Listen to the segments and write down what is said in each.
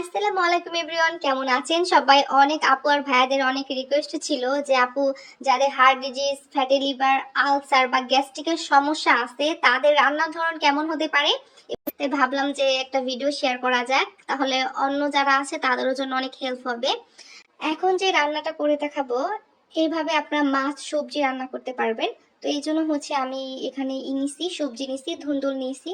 আসসালামু আলাইকুম এভরিওয়ান, কেমন আছেন সবাই? অনেক আপু আর ভাইয়াদের অনেক রিকোয়েস্ট ছিল যে আপু যাদের heart disease, fatty liver, ulcer বা গ্যাস্ট্রিকের সমস্যা আছে তাদের রান্নার ধরন কেমন হতে পারে। তাই ভাবলাম যে একটা ভিডিও শেয়ার করা যাক, তাহলে অন্য যারা আছে তাদেরও জন্য অনেক হেল্প হবে। এখন যে রান্নাটা করে দেখাবো, এইভাবে আপনারা মাছ সবজি রান্না করতে পারবেন। তো এই জন্য আমি এখানে সবজি নিছি, ধুন্দুল নিয়েছি।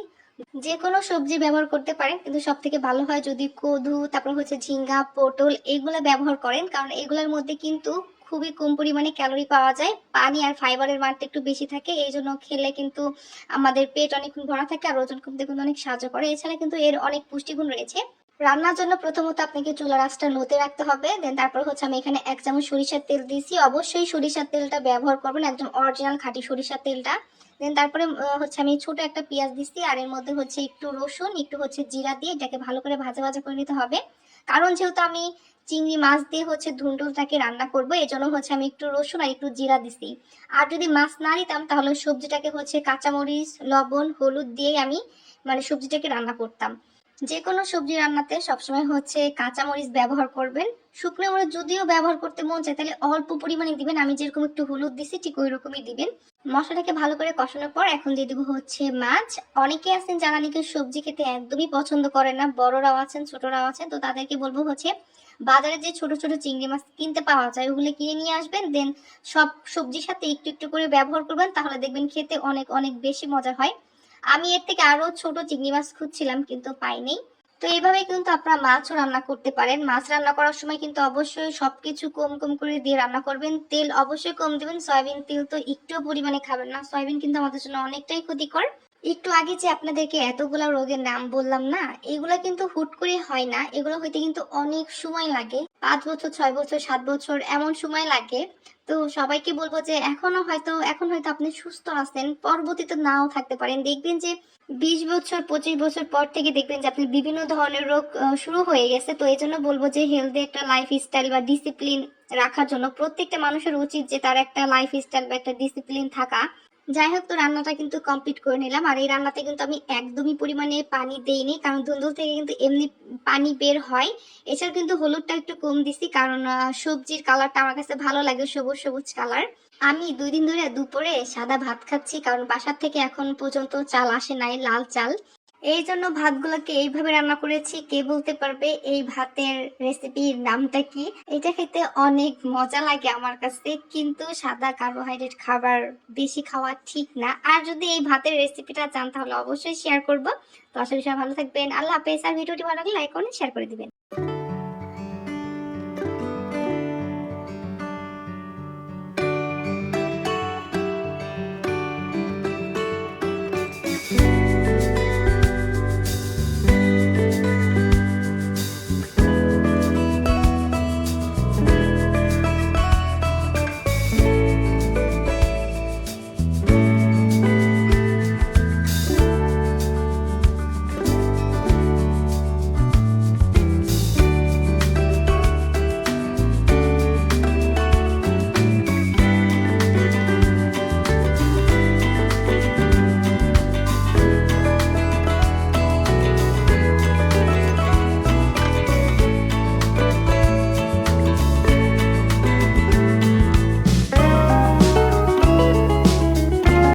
যে কোনো সবজি ব্যবহার করতে পারেন, কিন্তু সব থেকে ভালো হয় যদি কদু, তারপর ঝিঙ্গা, পটল এগুলো ব্যবহার করেন, কারণ এগুলোর মধ্যে কিন্তু খুবই কম পরিমাণে ক্যালোরি পাওয়া যায়, পানি আর ফাইবারের মাত্রা একটু বেশি থাকে। এই জন্য খেলে কিন্তু আমাদের পেট অনেকক্ষণ ভরা থাকে আর ওজন কমতে কিন্তু অনেক সাহায্য করে। এছাড়া কিন্তু এর অনেক পুষ্টিগুণ রয়েছে। রান্নার জন্য প্রথমত আপনাকে চুলার আঁচটা লোতে রাখতে হবে। দেন তারপর আমি এখানে 1 চামচ সরিষার তেল দিয়েছি। অবশ্যই সরিষার তেলটা ব্যবহার করবেন, একদম অরিজিনাল খাঁটি সরিষার তেলটা। দেন তারপরে আমি ছোট একটা পেঁয়াজ দিচ্ছি, আর এর মধ্যে একটু রসুন, একটু জিরা দিয়ে এটাকে ভালো করে ভাজা ভাজা করে নিতে হবে। কারণ যেহেতু আমি চিংড়ি মাছ দিয়ে ধুন্দুলটাকে রান্না করব, এই জন্য আমি একটু রসুন আর একটু জিরা দিছি। আর যদি মাছ না দিতাম তাহলে সবজিটাকে কাঁচামরিচ, লবণ, হলুদ দিয়ে আমি সবজিটাকে রান্না করতাম। যে কোনো সবজি রান্নাতে সবসময় কাঁচামরিচ ব্যবহার করবেন। শুকনো মরিচ যদিও ব্যবহার করতে মন চায় তাহলে অল্প পরিমাণে দিবেন, আমি যেরকম একটু হলুদ দিছি ঠিক ওই রকমই দিবেন। মশলাটাকে ভালো করে কষানোর পর এখন দিয়ে দেবো মাছ। অনেকে আছেন যারা নাকি সবজি খেতে একদমই পছন্দ করে না, বড়রাও আছেন ছোটরাও আছেন, তো তাদেরকে বলবো বাজারে যে ছোট ছোট চিংড়ি মাছ কিনতে পাওয়া যায় ওগুলো কিনে নিয়ে আসবেন। দেন সব সবজির সাথে একটু একটু করে ব্যবহার করবেন, তাহলে দেখবেন খেতে অনেক অনেক বেশি মজা হয়। আমি এর থেকে আরো ছোট চিংড়ি মাছ খুঁজছিলাম কিন্তু পাইনি। তো এইভাবে কিন্তু আপনারা মাছও রান্না করতে পারেন। মাছ রান্না করার সময় কিন্তু অবশ্যই সবকিছু কম কম করে দিয়ে রান্না করবেন। তেল অবশ্যই কম দিবেন, সয়াবিন তেল তো একটু পরিমাণে খাবেন না, সয়াবিন কিন্তু আমাদের জন্য অনেকটাই ক্ষতিকর। একটু আগে যে আপনাদেরকে এতগুলা রোগের নাম বললাম না, এগুলা কিন্তু হুট করে হয় না, এগুলো হইতে কিন্তু অনেক সময় লাগে। 5 বছর, 6 বছর, 7 বছর এমন সময় লাগে। তো সবাইকে বলবো যে এখন হয়তো আপনি সুস্থ আছেন, পরবর্তীতে নাও থাকতে পারেন। দেখবেন যে 20 বছর, 25 বছর পর থেকে দেখবেন যে আপনার বিভিন্ন ধরনের রোগ শুরু হয়ে গেছে। তো এই জন্য বলবো যে হেলদি একটা লাইফ স্টাইল বা ডিসিপ্লিন রাখার জন্য প্রত্যেকটা মানুষের উচিত যে তার একটা লাইফ স্টাইল বা একটা ডিসিপ্লিন থাকা। যাই হোক, তো রান্নাটা কিন্তু কমপ্লিট করে নিলাম। আর এই রান্নাতে কিন্তু আমি একদমই পরিমাণে পানি দেইনি, কারণ ধুন্দুল থেকে কিন্তু এমনি পানি বের হয়। এছাড়া কিন্তু হলুদটা একটু কম দিছি, কারণ সবজির কালারটা আমার কাছে ভালো লাগে, সবুজ সবুজ কালার। আমি 2 দিন ধরে দুপুরে সাদা ভাত খাচ্ছি, কারণ বাসার থেকে এখন পর্যন্ত চাল আসে নাই, লাল চাল। এই জন্য ভাতগুলোকে এইভাবে রান্না করেছি। কে বলতে পারবে এই ভাতের রেসিপির নামটা কি? এটা খেতে অনেক মজা লাগে আমার কাছে, কিন্তু সাদা কার্বোহাইড্রেট খাবার বেশি খাওয়া ঠিক না। আর যদি এই ভাতের রেসিপিটা চান তাহলে অবশ্যই শেয়ার করবো। তো আসলে সবাই ভালো থাকবেন, আল্লাহ হাফেজ। আর ভিডিওটি ভালো লাগলে লাইক করুন, শেয়ার করে দিবেন।